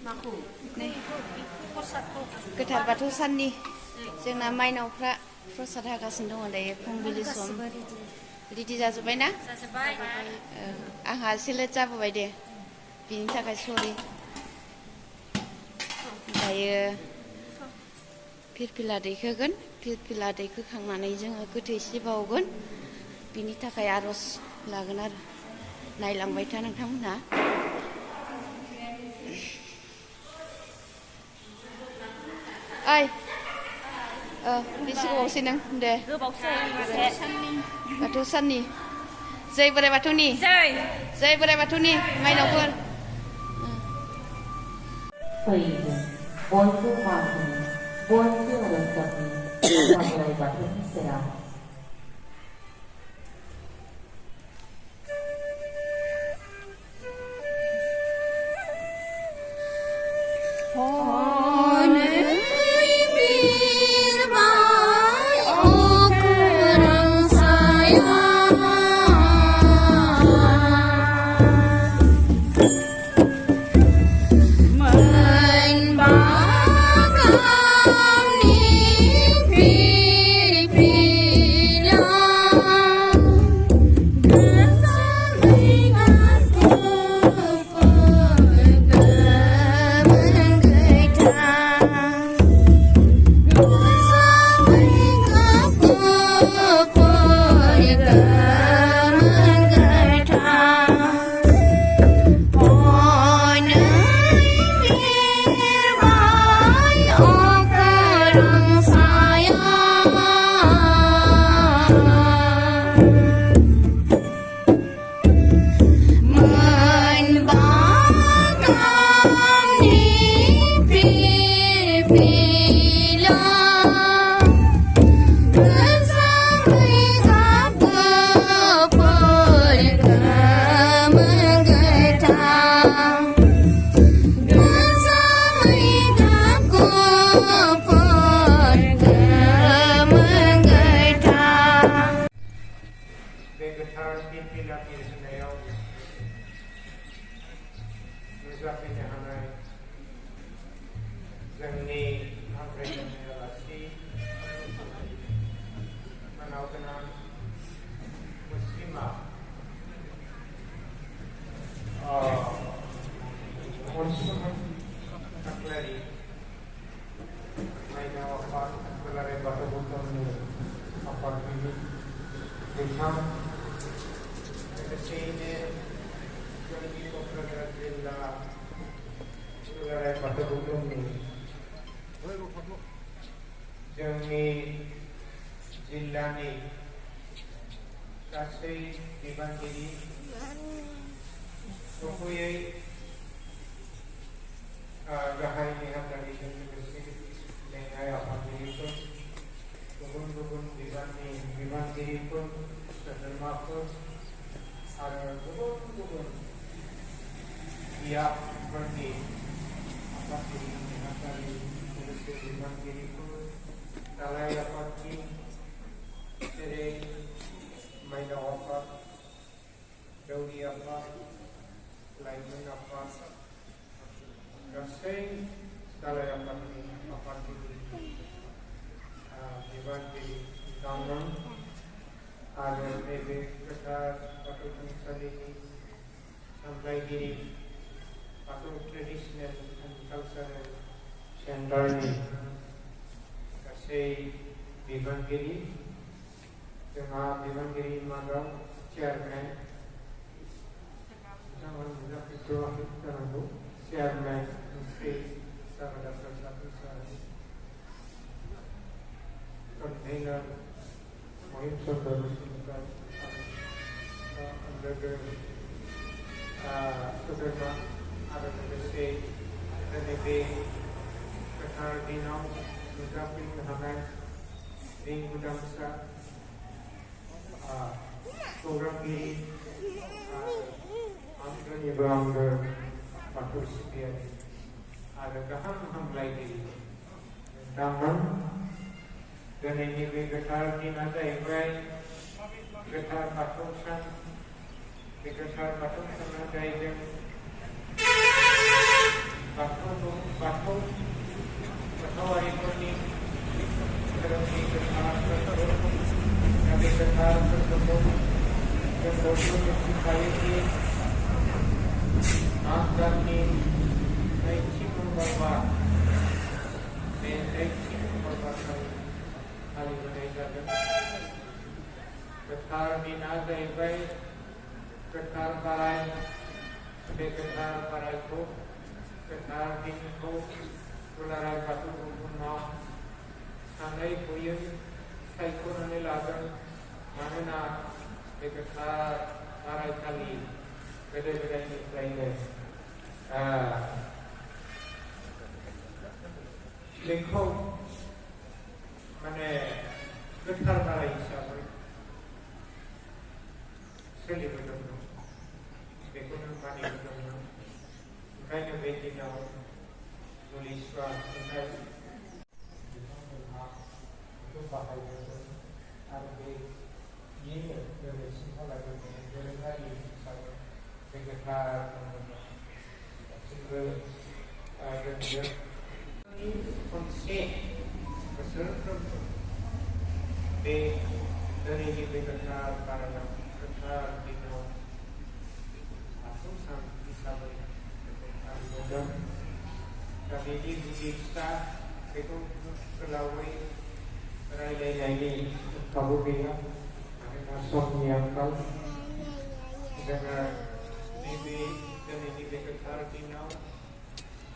nih गोथार बाथौ साननि जोंना माइनावफ्रा प्रसाद हागासिनो दङ दायो फुंबिलि सम रेडि जाजोब्बाय ना? आंहा एसे लेट जाबोबाय दे बिनि थाखाय सरि। दायो फिरफिला दैखोगोन, फिरफिला दैखोखांनानै जोङो गोथै सि बावगोन, बिनि थाखाय आर'ज लागोन आरो नायलांबाय था नोंथांमोनहा। ओइ बेसे गोबावसै नों दे बाथौ साननि जै बोराइ बाथौनि जै बोराइ बाथौनि माइनावफोर फैदों बयबो मान होनो बयबो आर'ज गाबनि आफा बोराइ बाथौनि सेराव जोंनि हांख्रायनाय आलासि मानाव गोनां मुस्लिमा अनसुमान खाख्लारि माइनाव आफाद दुलाराय बाथौ बोथोरनि आफादगिरि बिथां लोगोसेयैनो जोंनि क'क्राझार जिल्ला दुलाराय बाथौ बोथोरनि जोंनि जिल्लानि गासै बिबानगिरि गुबैयै गाहाय नेहाथारिजों लोगोसे लेङाइ आफादगिरिफोर गुबुन गुबुन बिबाननि बिबानगिरिफोर सोद्रोमाफोर आरो गुबुन गुबुन बियाबफोरनि आफादगिरि नेहाथारि लोगोसे बिबानगिरिफोर दालाइ आफादनि जेरै माइनाव आफाद दौरि आफाद लाइमोन आफाद गासै दालाइ आफादनि आफादगिरि बिबानगिरि बिथांमोन आरो नैबे गोथार बाथौ थानसालिनि सामलायगिरि बाथौ ट्रेडिशनेल एन्ड कालचारेल सेन्टारनि गासै बिबानगिरि जोंहा बिबानगिरि मादाव चेयारमेन बिथांमोन नुजाफैथ'वाखै जानांगौ चेयारमेन श्री सारदा प्रसाद मुसाहारि कन्वेनर महिम चन्द्र बसुमतारी लोगो सोद्रोमा आरो लोगोसे नैबे गोथार दिनाव नुजाफैनो हानाय रिंगुदांसा खौरांगिरि आंगोनिबो आंगो बाथौ सिबियारि आरो गाहाम हामलायगिरि नोंथांमोन दिनैनि बे गोथार दिना जाहैबाय गोथार बाथौ सान। बे गोथार बाथौ साना जाहैदों बाथौ Society Afghani Naik Membawa Naik Membawa Hari Indonesia Ketar Bina Zaibai Ketar Barai Ketar Baraiku Ketar Binku Tularai Batu Rumah Sanai Kuyun Saikunani Lagan Manana Ketar Barai Kali Beda-beda ini lainnya Lekho Mane Ketar Barai Sabai Selibatan Ekonomi Pani Ekonomi Kaya Beti Nau Nuliswa Tentang Itu bahaya Arti Ini Dari semua lagu Dari hari Saya Vegetar Sehingga Ada Konsep Keserta Dari Vegetar Para Ketar Dino Atau Santi Sabai Kemudian Kami ini Bukista Itu Kelawai Rai-rai-rai Kamu bilang Masuk yang kau Dengan Bibi Dan ini Vegetar Dino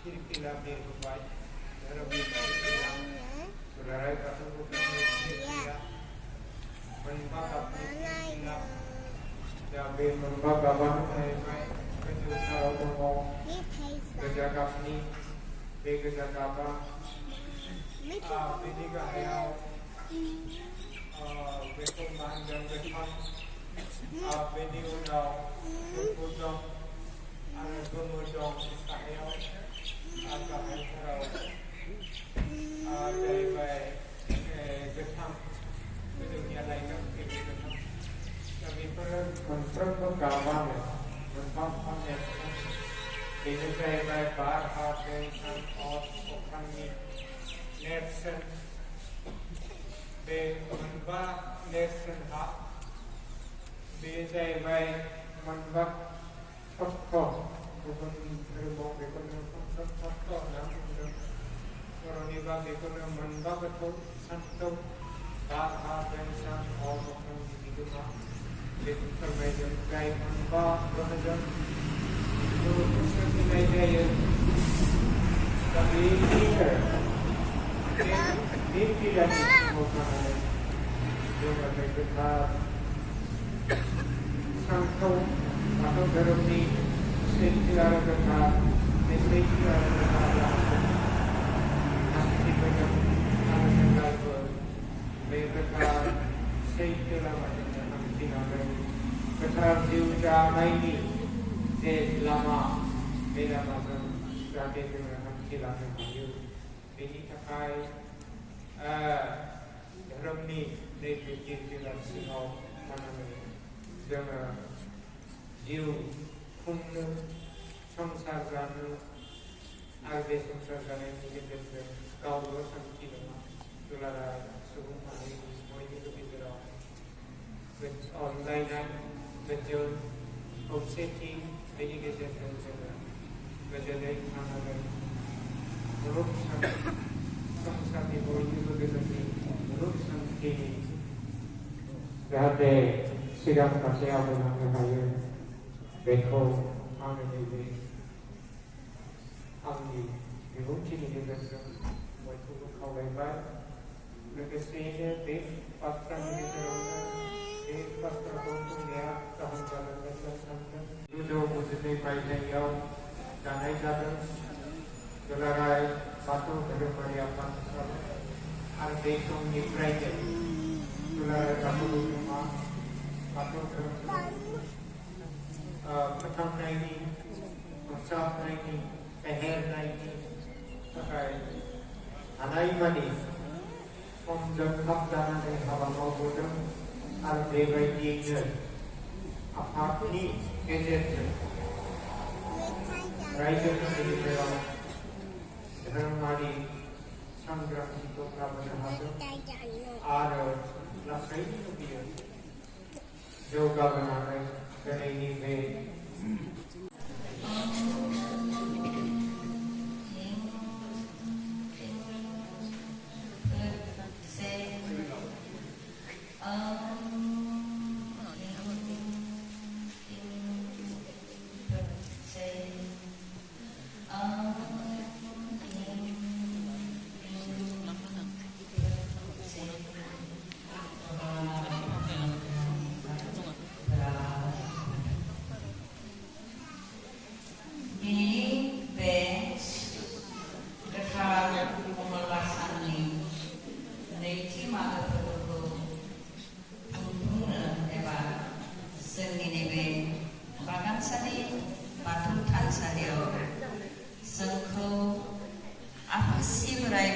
Kira-kira Berkubai Dari Bilang Sularai Kata Bukan Kira Menbakap Kira Jabe Membakaban Hai-hai Kejutan Ngomong Kejakap ni Kejakapa Bini Kahayau Betul Manjang Betul Bini Udau Udau Anakun Udau Kahayau Kahayau Dari baik Betul Dunia lainnya Betul Kami konfront Kawan Menpapkan Ini saya baik Bar Hasil Or Okani Nelson Be Menba Nelson Ha Be saya baik Menba Foto Bukan Berbong Bukan Foto Namun Orang iba Bukan Menba Betul Santum Bar Hasil Or Okani Itu mah Itu terbaik Gaya Menba Betul Terus nilai daya tapi ini tidak disebutkan juga kita sangkau atau berarti sekitar kita sekitar kita nanti kita akan mengajar mereka sekitar macam nanti kita diujar ini lama beda macam strategi dengan silakan maju ini terkait remni dari silat sinau mana ni dengan jiu kumnu samsar ganu arbe samsar ganu ini kita kau dua sanksi dengan tulara subuh hari semua itu bicara online betul obsesi education center Bajadai Kanadan Menurut Samsati Boyi Bajadai Menurut Samsati Gade Sidang Kasih Abu Nangahaya Beko Amini Amni Ibu Cini Bajadai Waktu Kau Lebar Legasinya Dek Patra Minister Dek Patra Kumpulnya Tahun Jalan Bajadai Samsat Judo Bajadai Bajadai Danai Jalan Tularai Satu Kedemariapan Ardesum Nipraja Tularai Satu Rumah Satu Kedemariapan Petang Naini Masyaf Naini Peher Naini Sakai Anai Mani Omjam Kapdana Naini Hawa Maubudam Ardevai Dinger Apapni Kejet Raja ini memang Ramadi Sangram itu Prabana Hadu ada laksai itu dia Yoga benar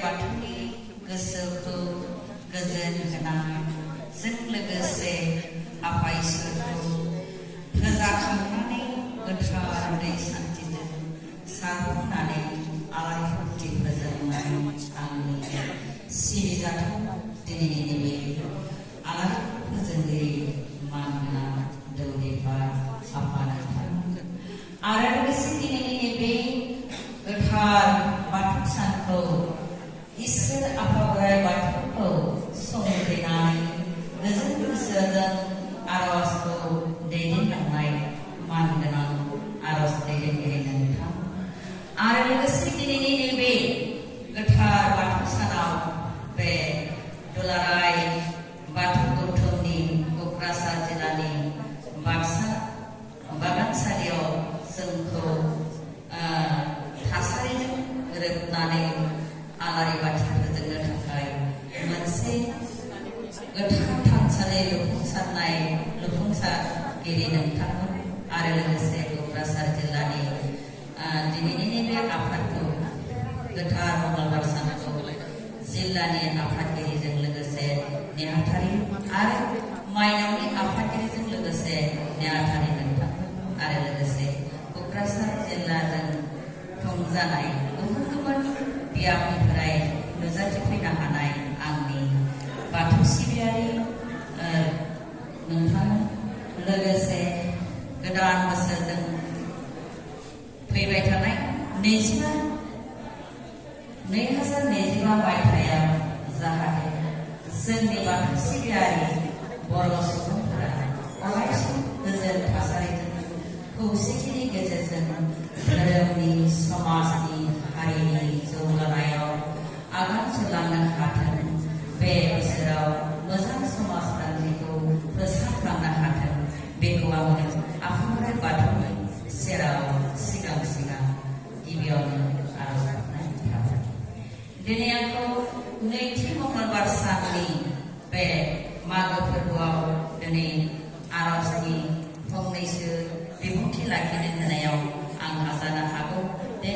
बाथौनि गोसोखौ गोजोन होनायजों लोगोसे आफा इसोरखौ फोजाखांनानै गोथार दै सान्थिजों सारनानै आलारि बाथि फोजोंनाय आंनि सिबिजाथाव दिनैनि बे आलारि फोजोंगिरि मानगोनां दौरिबा आफा नोंथां आरो लोगोसे दिनैनि बे गोथार बाथौ सानखौ इसोर आफा बोराइ बाथौखौ संफैनानै गोजोन गोसोजों आरजखौ दैदेनलांनाय मानगोनां आरज दैदेनगिरि नोंथां आरो लोगोसे दिनैनि नैबे गोथार बाथौ सानाव बे दुलाराय बाथौ गौथुमनि क'क्राझार जिल्लानि बाक्सा बागानसालियाव जोंखौ थासारिजों गोरोबनानै आलारि बाथि फोजोंनो थाखाय मोनसे गोथार थानसालि लुफुंसारगिरि नोंथांमोन आरो लोगोसे क'क्राझार जिल्लानि दिनैनि बे आफादखौ गोथार मंगलबार सानखौ जिल्लानि आफादगिरिजों लोगोसे नेहाथारि आरो माइनावनि आफादगिरिजों लोगोसे नेहाथारि नोंथांमोन आरो लोगोसे क'क्राझार जिल्लाजों खुंजानाय गुबुन गुबुन बियाबनिफ्राय नुजाथिफैनो हानाय आंनि बाथौ सिबियारि नोंथां लोगोसे गोदान बोसोरजों फैबाय थानाय 2025 मायथाइया जाहाथे जोंनि बाथौ सिबियारि बर' सुबुंफोरा अरायसम गोजोन थासारिजों खौसेथिनि गेजेरजों धोरोमनि समाजनि हारिनि जौगानायाव आगान सुरलांनो हाथों बे बोसोराव मोजां समाजखान्थिखौ फोसाबलांनो हाथों बेखौ आङो आफा बोराइ बाथौनि सेराव सिगां गिबियावनो आरज गाबनाय थाबाय। दिनै आंखौ नैथि मंगलबार साननि बे मागो फोरबोआव दिनै आरजनि फंनैसो बिबुंथि लाखिनो होनायाव आंहा जानो हागौ बे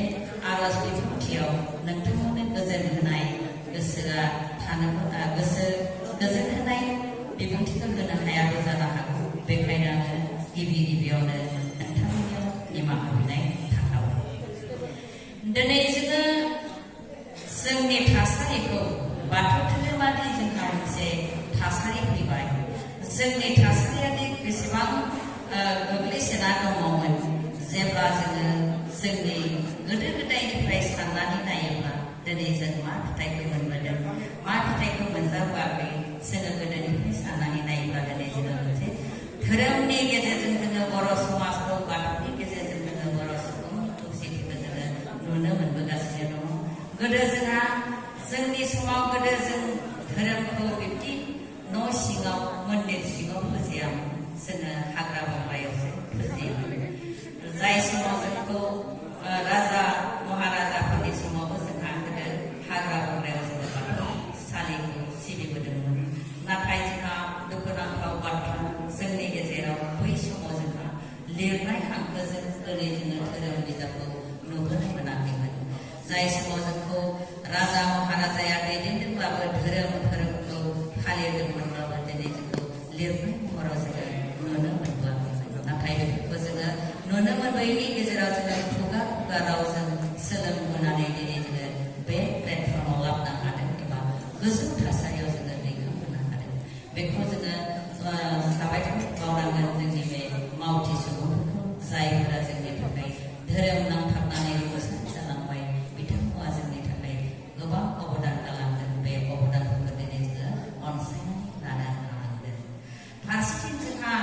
आरज बिबुंथियाव नोंथांमोननो गोजोन होनाय गोसोआ गोजोन होनाय बिबुंथिखौ होनो हायाबो जानो हागौ बेखायनो आङो गिबियावनो नोंथांमोननियाव निमाहा बिनाय थाखाबाय। दिनै जोङो जोंनि थासारिखौ बाथौ धोरोमारि जोंहा मोनसे थासारि फैबाय जोंनि थासारिया बेसेबां गोग्लैसोना दङमोन जेब्ला जोङो जोंनि गोदो गोदायनिफ्राय साननानै नायोब्ला दिनै जों मा फिथाइखौ मोनबोदों मा फिथाइखौ मोनजाबोआखै जोङो गोदोनिफ्राय साननानै नायोब्ला दिनै जोङो मोनसे धोरोमनि गेजेरजों जोङो बर' समाजखौ बाथौनि गेजेरजों जोङो बर' सुबुंनि खौसेथिखौ जोङो नुनो मोनबोगासिनो दङ। गोदो जोंहा जोंनि समाव गोदो जों धोरोमखौ बिब्दि न' सिङाव मन्दिर सिङाव फुजियामोन जोङो हाग्रा बंग्रायावसो फुजियोमोन जाय समाव जोंखौ राजा महाराजाफोरनि समावबो जोंहा गोदो हाग्रा बंग्रायाव जोङो बाथौ सालिखौ सिबिबोदोंमोन नाथाय जोंहा दुखुनांथाव बाथ्रा जोंनि गेजेराव बै समाव जोंहा लिरनाय हांखोजों ओरै जोङो धोरोम बिजाबखौ नुबोनो मोनाखैमोन जाय समाव जोंखौ राजा महाराजाया दैदेनदोंब्लाबो धोरोमखौ फालिदोंमोनब्लाबो दिनै जोंखौ लिरनाय महराव जोङो नुनो मोनबोआखैमोन नाथाय बेफोरखौ जोङो नुनो मोनबोयैनि गेजेराव जोङो खुगा रावजों सोलोंबोनानै दिनै जोङो बे प्लेटफर्माव लाबोनो हादों एबा गोजौ थासारियाव जोङो दैखांबोनो हादों बेखौ जोङो साबायखर बावनांगोन जोंनि बे मावथि सुबुंफोरखौ जायफोरा जोंनि थाखाय धोरोम नांथाबनानै बोसोन जालांबाय बिथांमोना जोंनि थाखाय गोबां अबदान खालामदों बे अबदानफोरखौ दिनै जोङो अनसायनानै लानो हानांगोन। फारसेथिं जोंहा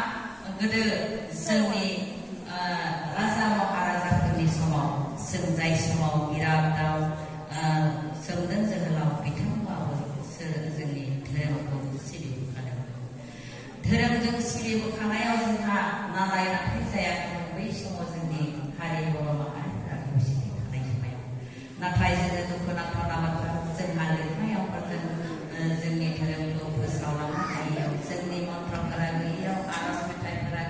गोदो जोंनि राजा महाराजाफोरनि समाव जों जाय समाव इरागदाव सोमदोन जोहोलाव बिथांमोनाबो जोंनि धोरोमखौ सिबिबोखादों धोरोमजों सिबिबोखानायाव जोंहा नालाय नाथाय जायाखैमोन बै समाव जोंनि हारि बर' माहारिफोरा खौसेथि थानाय समाव नाथाय जोङो दुखुनांथाव बाथ्रा जोंहा लिरनायाव जोंनि धोरोमखौ फोसावलांनो हायैयाव जोंनि मन्त्रफोरा गैयैयाव आरज मेथाइफोरा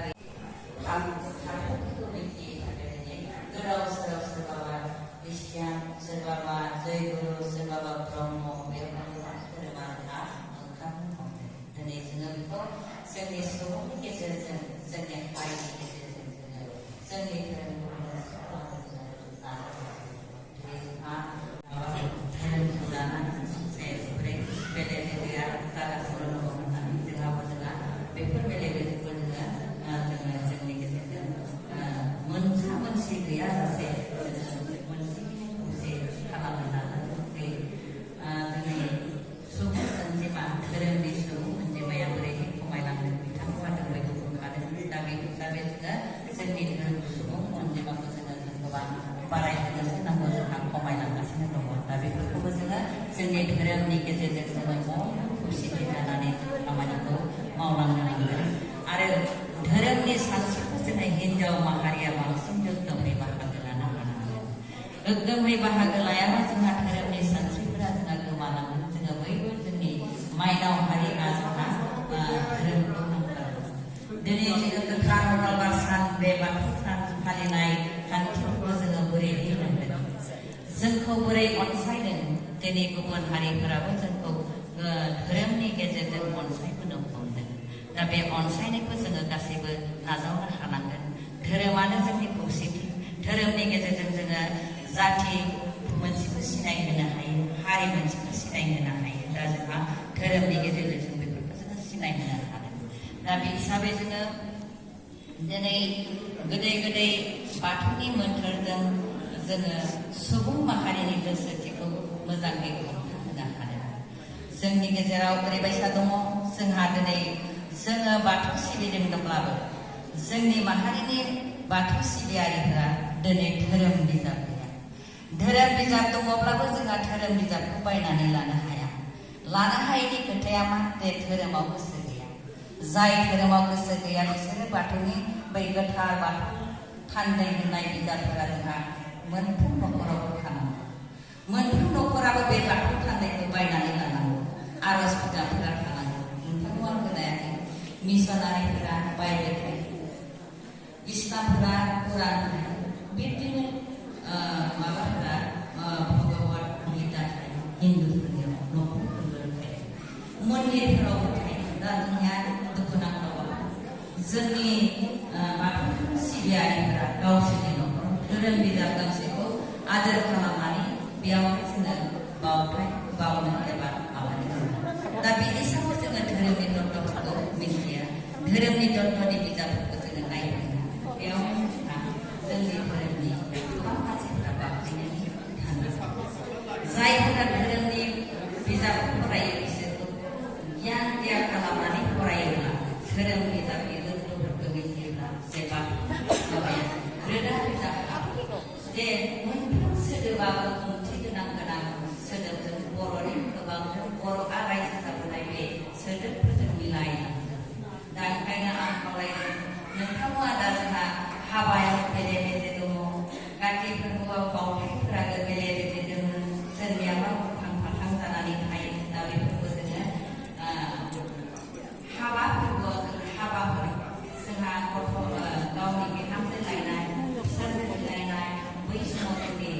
गोदाव सोराव सोरबाबा ख्रिस्टियान सोरबाबा जयगुरु सेबाबा ब्रह्म बेफोरखौ धोरोमारिहा ओंखारनो हमदों। दिनै जोङो बेखौ जोंनि सुबुंनि गेजेरजों जोंनि हारिनि गेजेरजों जोङो जोंनि धोरोमखौ धोरोमखौ लानानै जे बोरै बेले बेलेया जागासिनो दङ होननानै जोंहाबो जोंहा बेफोर बेले बेलेखौ जोङो जोंनि गेजेरजों मोनसा मोनसि गैयाजासे मोनसे खौसे खालामनो नाजादों। जोंनि सुबुं अनजिमा धोरोमनि सुबुं अनजिमाया बोरैहाय खमायलांदों बिथांमोना दोनबायखौ बुंखादों। दा बे हिसाबै जोङो जोंनि धोरोम सुबुं अनजिमाखौ जोङो गोबां बारायहोनोसो नांगौ, जोंहा खमायलांगासिनो दङ। दा बेफोरखौबो जोङो जोंनि धोरोमनि गेजेरजों जोङो बयबो खौसेथि जानानै खामानिखौ मावलांनो नांगोन। आरो धोरोमनि सानस्रिखौ जोङो हिनजाव माहारिया बांसिन गोग्गोमै बाहागो लानो हानांगोन। गोग्गोमै बाहागो लायाबा जोंहा धोरोमनि सानस्रिफोरा जोंहा गोमालांगोन। जोङो बयबो जोंनि माइनाव हारिया जोंहा धोरोमखौ नांथारगौ। दिनै जोङो गोथार मंगलबार सान बे बाथौ सान फालिनाय खान्थिफोरखौ जोङो बोरैहाय मोनदों, जोंखौ बोरै अनसायदों। दिनै गुबुन हारिफोराबो जोंखौ धोरोमनि गेजेरजों अनसायबोनो हमदों। दा बे अनसायनायखौ जोङो गासैबो नाजावनो हानांगोन। धोरोमानो जोंनि खौसेथि। धोरोमनि गेजेरजों जोङो जाथि मोनसेखौ सिनाय होनो हायो, हारि मोनसेखौ सिनाय होनो हायो। दा जोंहा धोरोमनि गेजेरजों जों बेफोरखौ जोङो सिनाय होनो हादों। दा बे हिसाबै जोङो दिनै गोदै गोदै बाथौनि मोन्थोरजों जोङो सुबुं माहारिनि गोसोथिखौ मोजाङै हमथाहोनो हादों। जोंनि गेजेराव ओरैबायसा दङ, जोंहा दिनै जोङो बाथौ सिबिदोंब्लाबो जोंनि माहारिनि बाथौ सिबियारिफोरा दिनै धोरोम बिजाब गैया। धोरोम बिजाब दङब्लाबो जोंहा धोरोम बिजाबखौ बायनानै लानो हाया। लानो हायैनि खोथाया मा? जे धोरोमाव गोसो गैया। जाय धोरोमाव गोसो गैया बिसोरो बाथौनि बै गोथार बाथौ थान्दै होननाय बिजाबफोरा जोंहा मोनफ्रोम न'खरावबो थानांगौ। मोनफ्रोम न'खराबो बे बाथौ थान्दैखौ बायनानै लानांगौ। आरज बिजाबफोरा थानांगौ। नोंथांमोना खोनायाखै? मिसनारिफोरा बाइबेल थायो, इस्लामफोरा कुरान थायो, बिब्दिनो माबाफोरा भगवत गीता थायो। हिन्दुफोरनियाव न'खरफोरबो थायो, मन्दिरफोरावबो थायो। दा जोंनिया दुखुनांथाव जोंनि बाथौ सिबियारिफोरा गावसोरनि न'खराव धोरोम बिजाब गांसेखौ आदोर खालामनानै बेयावहाय जोङो बावथाय बावनो एबा माबानो। दा बेनि सायाव जोङो धोरोमनि तत्वफोरखौ मिथिया। धोरोमनि तत्वनि बिजाबफोरखौ जोङो नायनो बेयावहाय जोंहा जोंनि धोरोमनि गोबां मानसिफोरा बाख्नायनानै थाङो। जायफोरा धोरोमनि बिजाबखौ फरायो बिसोरखौ गियान गियान खालामनानै फरायोब्ला धोरोम बिजाबनि तत्वफोरखौ मिथियोब्ला जेब्ला माबाया रोदा रोदा जे मोनफ्रोम सोदोबाबो ओंथि गोनां गोनां सोदोबजों बर'नि गोबां बर'आ रायजो जाबोनाय बे सोदोबफोरजों मिलायनांगोन। दा ओंखायनो आं खावलायदों नोंथांमोना दा जोंहा हाबायाव बेले बेले दङ, काति फोरबोआव बावथायफोरा बेले बेले दङ, सोरनियाबा उल्थां फाल्थां जानानै थायो। दा बेफोरखौ जोङो हाबा फोरबोआव हाबाफोर जोंहा गथ' गावनि बिहामजो लायनाय, फिसाजो लायनाय, बै समाव जोंनि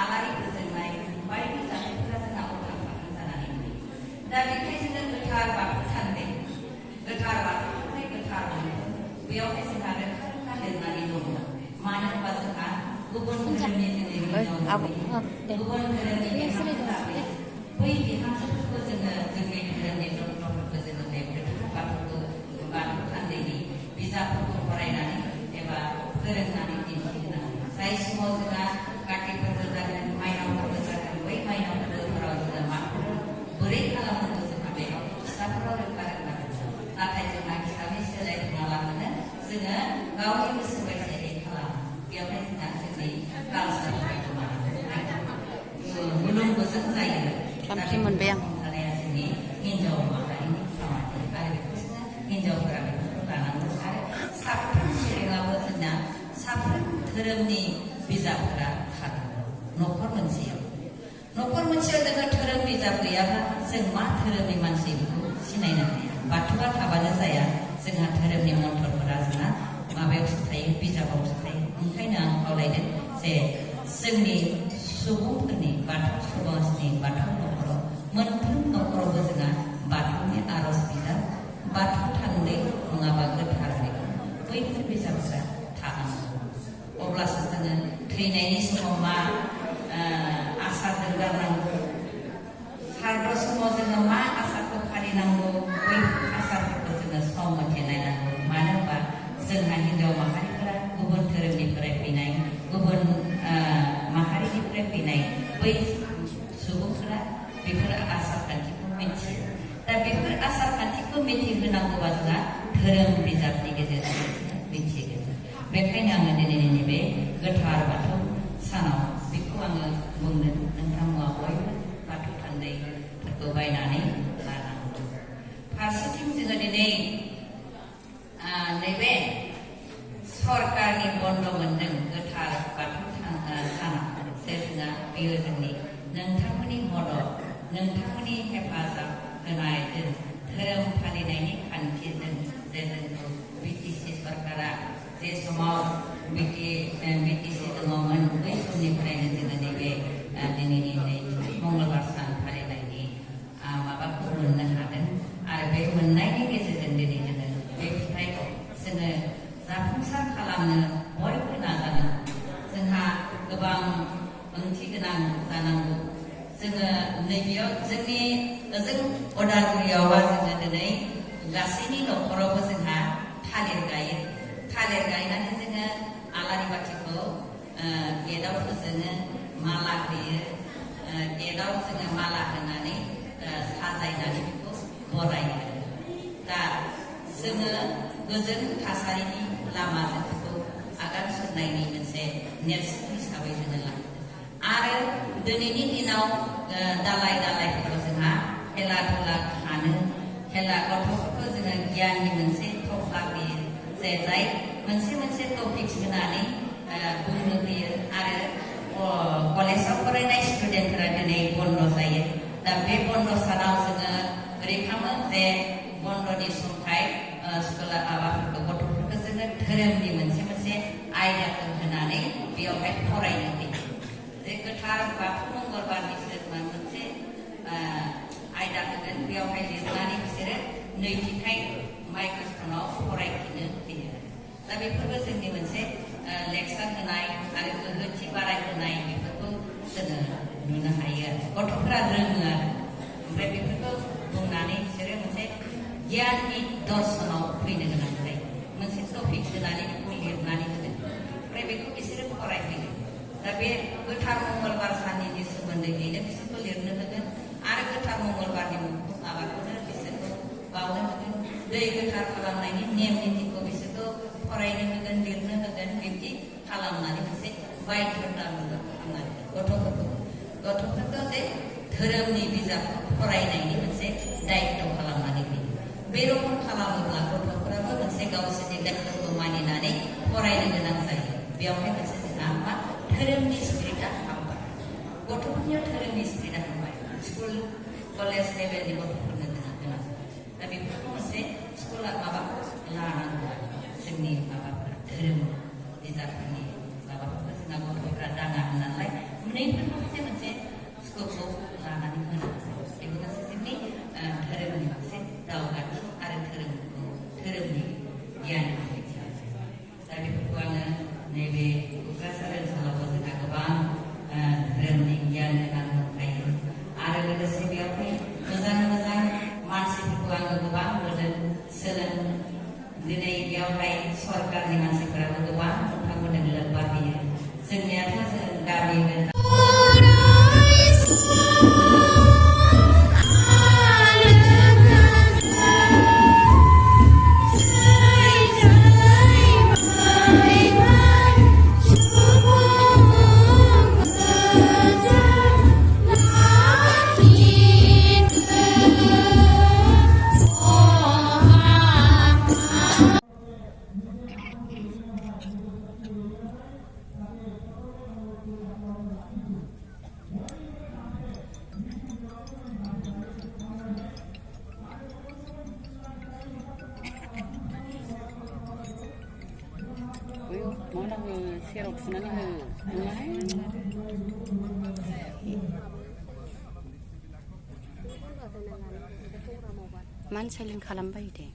आलारि फोजोंनाय बायदि जाथायफोरा जोंहा उल्थां फाल्थां जानानै थायो। दा बेखायनो जोङो गोथार बाथौ थान्दै, गोथार बाथौनिफ्राय गोथार मोनदों। बेयावहाय जोंहा रोखा रोखा लिरनानै दङ। मानो होनबा जोंहा गुबुन धोरोमनि गुबुन धोरोमनि बिहामजोफोरा बै बिहामजोफोरखौ जोङो जोंनि धोरोमनि तत्वफोरखौ जोङो बे गोथार बाथौखौ बाथौ थान्दैनि बिजाबफोरखौ फरायनानै एबा फोरोंनानै दिन्थिनांगौ। जाय समाव जोंहा काति फोरबो जागोन, माइनाव फोरबो जागोन, बै माइनाव फोरबोफोराव जोङो माखौ बोरै खालामनांगौ जोंहा बेयाव खिथाबफोराव रोखा रोखा दङ। नाथाय जोंहा खिथाबनि सोलाय खालामनो जोङो गावनि गोसो बायदियै खालामो। बेवहाय जोंहा जोंनि कालसारफोरा गुलुं गुजुं जायो। थामथि मोनबाय आं। जोंनि हिनजाव माहारिनि खामानि आरो बेखौ जोङो हिनजावफोरा बेफोरखौ लानांगौ। आरो साफ्रोम सुबुङाबो जोंना साफ्रोम धोरोमनि बिजाबफोरा थानांगौ न'खर मोनसेयाव। न'खर मोनसेयाव जोङो धोरोम बिजाब गैयाब्ला जों मा धोरोमनि मानसि बेखौ सिनायनो हाया। बाथौआ थाबानो जाया, जोंहा धोरोमनि मन्त्रफोरा जोंहा माबायावसो थायो, बिजाबावसो थायो। ओंखायनो आं खावलायदों जे जोंनि सुबुंफोरनि बाथौ समाजनि बाथौ न'खराव मोनफ्रोम न'खरावबो जोंहा बाथौनि आर'ज बिजाब बाथौ थान्दै नङाबा गोथार मैगं बैफोर बिजाबफ्रा थानांगौ अब्लासो जोङो थैनायनि समाव मा आसार दोनगारनांगौ सारद समाव जोङो मा आसारखौ फालिनांगौ बै आसारफोरखौ जोङो सम मथे नायनांगौ मानो होनबा जोंहा हिन्जाव माहारिफोरा गुबुन धोरोमनिफ्राय फैनाय गुबुन माहारिनिफ्राय फैनाय बै सुबुंफोरा बेफोर आसार खान्थिखौ मिथियो दा बेफोर आसार खान्थिखौ मिथिहोनांगौबा जोंहा धोरोम बिजाबनि गेजेरजों मिथिगोन बेखायनो आङो दिनैनि नैबे गोथार बाथौ सानाव बेखौ आङो बुंनो नोंथांमोना बयबो बाथौ थान्दैफोरखौ बायनानै लानांगौ फारसेथिं जोङो दिनै नैबे सरकारनि बन्द मोनदों गोथार बाथौ सानाव जे जोंहा बेयो जोंनि नोंथांमोननि मदद नोंथांमोननि हेफाजाब होनायजों धोरोम फालिनायनि खान्थिजों जे जोंखौ बिटिसि सरकारा जे समाव बिटिसि दङमोन बै समनिफ्रायनो जोङो नैबे दिनैनि मंगलबार सान फालिनायनि माबाखौ मोननो हादों आरो बे मोननायनि गेजेरजों दिनै जोङो बे फिथाइखौ जोङो जाफुंसार खालामनो बयबो नाजानांगौ जोंहा गोबां ओंथि गोनां जानांगौ जोङो नैबेयाव जोंनि ओजों उदालगुरियावबा जोङो दिनै गासैनि न'खरावबो जोंहा थालिर गायो थालिर गायनानै जोङो आलारि बाथिखौ गेटआव जोङो माला होयो गेटआव जोङो माला होनानै साजायनानै बेखौ बरायो दा जोङो गोजोन थासारिनि लामाजों बेखौ आगान सुरनायनि मोनसे नेरसोन हिसाबै जोङो लायो आरो दिनैनि दिनाव दालाय दालायफोराव जोंहा खेला धुला खानो खेला गथ'फोरखौ जोङो गियाननि मोनसे थफ्ला होयो जाय मोनसे टपिक्स होनानै बुंनो होयो आरो कलेजाव फरायनाय स्टुडेन्टफोरा दिनै बन्द जायो दा बे बन्द सानाव जोङो ओरै खालामो जे बन्दनि समखाय स्कुला माबाफोरखौ गथ'फोरखौ जोङो धोरोमनि मोनसे आयदाखौ होनानै बेयावहाय फरायनो होयो जे गोथार बाथौ मंगलबारनि मोनसे आयदा होगोन बेयावहाय लिरनानै बिसोरो नैथिखाय माइक्र'फनाव फरायफिननो होयो दा बेफोरबो जोंनि मोनसे लेक्सार होनाय आरो गोहोथि बारायहोनाय बेफोरखौ जोङो नुनो हायो आरो गथ'फोरा रोङो आरो ओमफ्राय बेफोरखौ बुंनानै बिसोरो मोनसे गियाननि दर्शनाव फैनो गोनां जायो मोनसे टपिक होनानै बेखौ लिरनानै होगोन ओमफ्राय बेखौ बिसोरो फरायफैगोन दा बे गोथार मंगलबार साननि सोमोन्दैनो बिसोरखौ लिरनो होगोन आरो गोथार मंगलबारनि माबाखौनो बिसोरखौ बावनो होगोन दै गोथार खालामनायनि नेम नितिखौ बिसोरखौ फरायनो होगोन लिरनो होगोन बिब्दि खालामनानै मोनसे बायध'था खालामनानै गथ'फोरखौ जे धोरोमनि बिजाबखौ फरायनायनि मोनसे दायित्व खालामनानै होयो बे रखम खालामोब्ला गथ'फोराबो मोनसे गावसोरनि दायित्वखौ मानिनानै फरायनो गोनां जायो बेयावहाय मोनसे जोंहा मा धोरोमनि स्पिरिटआ हाबबाय गथ'फोरनियाव धोरोमनि स्पिरिटआ हाबबाय स्कुल कलेज लेभेलनि गथ'फोरनो जोंहा गोनां दा बेफोरखौ मोनसे स्कुला माबा लानांगौ जोंनि माबाफोरा धोरोम बिजाबफोरनि माबाफोरखौ जोंहा गथ'फोरा दाङा होननानै मोननैफोर मोनसे स्कुलखौ लानानै होनांगौ बेबो मोनसे जोंनि धोरोमनि मोनसे दावगाथि आरो धोरोमनि गियान दा बेफोरखौ आङो नैबे क'क्राझार ओनसोलावबो जोंहा गोबां धोरोमनि गियान गोनां दंखायो आरो लोगोसे बेयावहाय मोजां मानसिफोरखौ आङो गोबां नुदों दिनै बेयावहाय सरकारनि मानसिफोराबो गोबां नोंथांमोननो लोब्बा होयो जोंनियाथ' जों गामि सेराव थुनानै हो मानो साइलेन्ट खालामबाय दे